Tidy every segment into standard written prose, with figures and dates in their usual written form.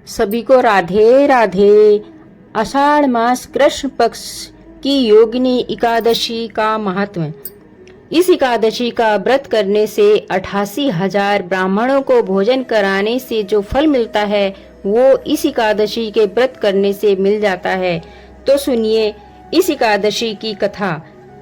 सभी को राधे राधे। आषाढ़ मास कृष्ण पक्ष की योगिनी एकादशी का महत्व। इस एकादशी का व्रत करने से 88,000 ब्राह्मणों को भोजन कराने से जो फल मिलता है वो इस एकादशी के व्रत करने से मिल जाता है। तो सुनिए इस एकादशी की कथा।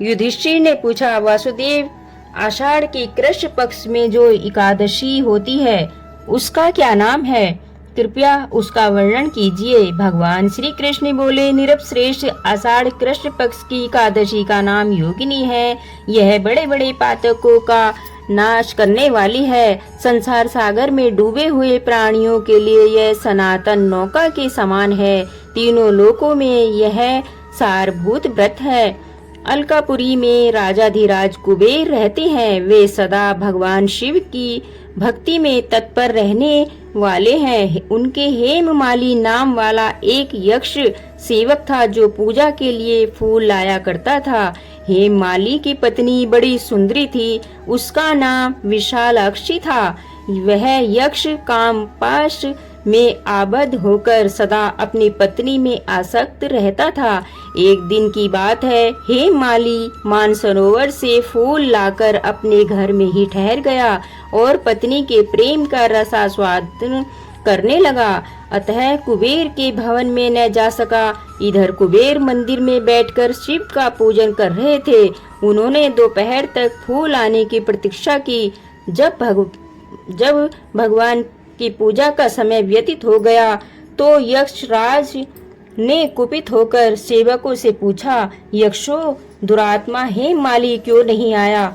युधिष्ठिर ने पूछा, वासुदेव, आषाढ़ के कृष्ण पक्ष में जो एकादशी होती है उसका क्या नाम है? कृपया उसका वर्णन कीजिए। भगवान श्री कृष्ण बोले, निरपश्रेष्ठ, आषाढ़ कृष्ण पक्ष की एकादशी का नाम योगिनी है। यह बड़े बड़े पातकों का नाश करने वाली है। संसार सागर में डूबे हुए प्राणियों के लिए यह सनातन नौका के समान है। तीनों लोकों में यह सारभूत व्रत है। अलकापुरी में राजाधिराज कुबेर रहते हैं। वे सदा भगवान शिव की भक्ति में तत्पर रहने वाले हैं। उनके हेममाली नाम वाला एक यक्ष सेवक था जो पूजा के लिए फूल लाया करता था। हेममाली की पत्नी बड़ी सुंदरी थी। उसका नाम विशालाक्षी था। वह यक्ष कामपाश में आबद्ध होकर सदा अपनी पत्नी में आसक्त रहता था। एक दिन की बात है, हेममाली मानसरोवर से फूल लाकर अपने घर में ही ठहर गया और पत्नी के प्रेम का रसास्वादन करने लगा। अतः कुबेर के भवन में न जा सका। इधर कुबेर मंदिर में बैठकर शिव का पूजन कर रहे थे। उन्होंने दोपहर तक फूल आने की प्रतीक्षा की। जब भगवान की पूजा का समय व्यतीत हो गया तो यक्षराज ने कुपित होकर सेवकों से पूछा, यक्षो, दुरात्मा हेममाली क्यों नहीं आया?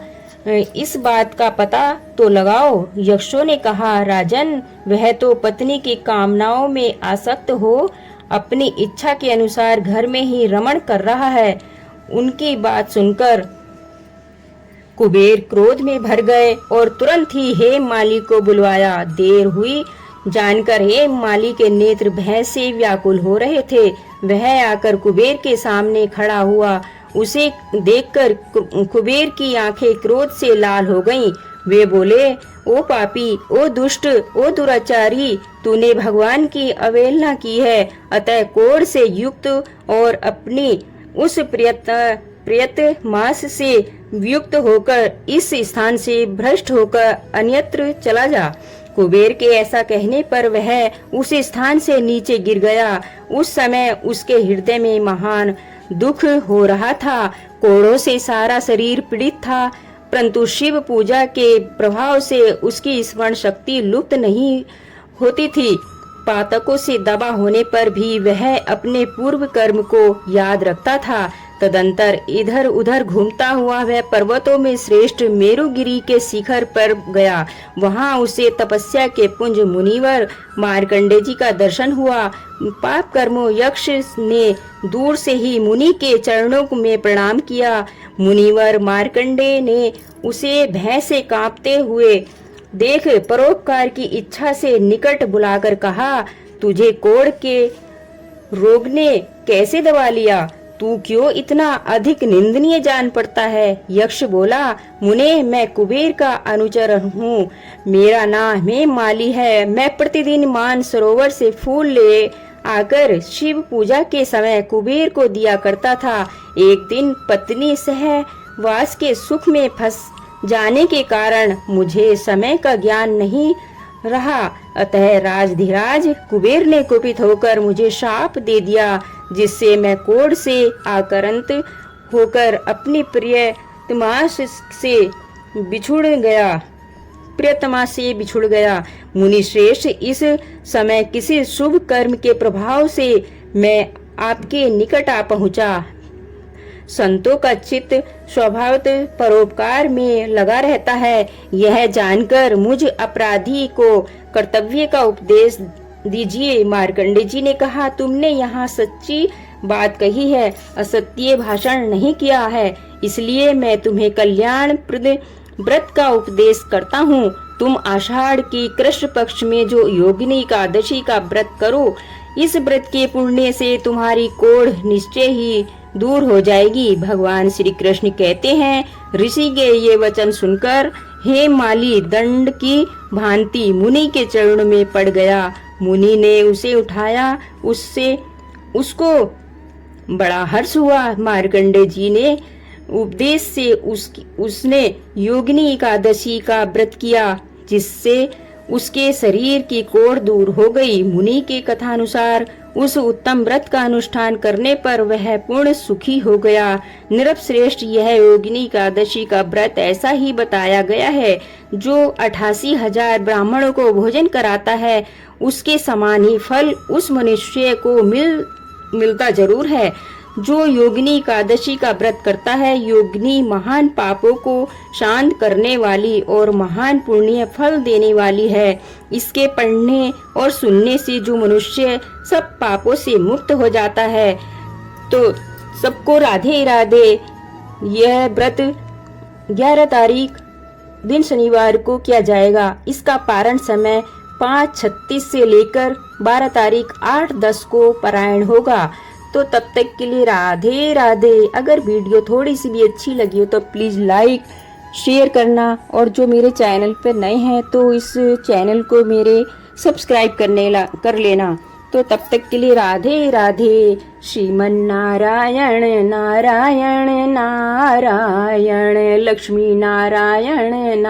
इस बात का पता तो लगाओ। यक्षों ने कहा, राजन, वह तो पत्नी की कामनाओं में आसक्त हो अपनी इच्छा के अनुसार घर में ही रमण कर रहा है। उनकी बात सुनकर कुबेर क्रोध में भर गए और तुरंत ही हेममाली को बुलवाया। देर हुई जानकर हेममाली के नेत्र भय से व्याकुल हो रहे थे। वह आकर कुबेर के सामने खड़ा हुआ। उसे देखकर कुबेर की आंखें क्रोध से लाल हो गईं। वे बोले, ओ पापी, ओ दुष्ट, ओ दुराचारी, तूने भगवान की अवहेलना की है। अतः कोढ़ से युक्त और अपनी उस प्रियत मास से युक्त होकर इस स्थान से भ्रष्ट होकर अन्यत्र चला जा। कुबेर के ऐसा कहने पर वह उस स्थान से नीचे गिर गया। उस समय उसके हृदय में महान दुख हो रहा था। कोढ़ों से सारा शरीर पीड़ित था, परंतु शिव पूजा के प्रभाव से उसकी स्मरण शक्ति लुप्त नहीं होती थी। पातकों से दबा होने पर भी वह अपने पूर्व कर्म को याद रखता था। तदंतर इधर उधर घूमता हुआ वह पर्वतों में श्रेष्ठ मेरुगिरी के शिखर पर गया। वहां उसे तपस्या के पुंज मुनिवर मार्कंडे जी का दर्शन हुआ। पाप कर्मों यक्ष ने दूर से ही मुनि के चरणों में प्रणाम किया। मुनिवर मार्कंडे ने उसे भय से कांपते हुए देख परोपकार की इच्छा से निकट बुलाकर कहा, तुझे कोढ़ के रोग ने कैसे दबा लिया? तू क्यों इतना अधिक निंदनीय जान पड़ता है? यक्ष बोला, मुने, मैं कुबेर का अनुचर हूँ। मेरा नाम हेममाली है। मैं प्रतिदिन मान सरोवर से फूल ले आकर शिव पूजा के समय कुबेर को दिया करता था। एक दिन पत्नी सहवास के सुख में फंस जाने के कारण मुझे समय का ज्ञान नहीं रहा। अतः राजधिराज कुबेर ने कुपित होकर मुझे शाप दे दिया, जिससे मैं कोढ़ से आक्रांत होकर अपनी प्रियतमा से बिछुड़ गया। मुनि श्रेष्ठ, इस समय किसी शुभ कर्म के प्रभाव से मैं आपके निकट आ पहुंचा। संतों का चित्त स्वभावतः परोपकार में लगा रहता है। यह जानकर मुझ अपराधी को कर्तव्य का उपदेश दीजिए। मार्कंडे जी ने कहा, तुमने यहाँ सच्ची बात कही है, असत्य भाषण नहीं किया है, इसलिए मैं तुम्हें कल्याणप्रद व्रत का उपदेश करता हूँ। तुम आषाढ़ की कृष्ण पक्ष में जो योगिनी एकादशी का व्रत करो, इस व्रत के पुण्य से तुम्हारी कोढ़ निश्चय ही दूर हो जाएगी। भगवान श्री कृष्ण कहते हैं, ऋषि के ये वचन सुनकर हेममाली दंड की भांति मुनि के चरणों में पड़ गया। मुनि ने उसे उठाया। उसको बड़ा हर्ष हुआ। मार्कंडे जी ने उपदेश से उसने योगिनी एकादशी का व्रत किया, जिससे उसके शरीर की कोढ़ दूर हो गई। मुनि के कथानुसार उस उत्तम व्रत का अनुष्ठान करने पर वह पूर्ण सुखी हो गया। नृपश्रेष्ठ, यह योगिनी एकादशी का व्रत ऐसा ही बताया गया है। जो 88,000 ब्राह्मणों को भोजन कराता है, उसके समान ही फल उस मनुष्य को मिलता जरूर है जो योगिनी एकादशी का व्रत करता है। योगिनी महान पापों को शांत करने वाली और महान पुण्य फल देने वाली है। इसके पढ़ने और सुनने से जो मनुष्य सब पापों से मुक्त हो जाता है। तो सबको राधे राधे। यह व्रत 11 तारीख दिन शनिवार को किया जाएगा। इसका पारण समय 5:36 से लेकर 12 तारीख 8:10 को पारायण होगा। तो तब तक के लिए राधे राधे। अगर वीडियो थोड़ी सी भी अच्छी लगी हो तो प्लीज लाइक शेयर करना, और जो मेरे चैनल पर नए हैं तो इस चैनल को मेरे सब्सक्राइब कर लेना। तो तब तक के लिए राधे राधे। श्रीमन नारायण नारायण नारायण, लक्ष्मी नारायण।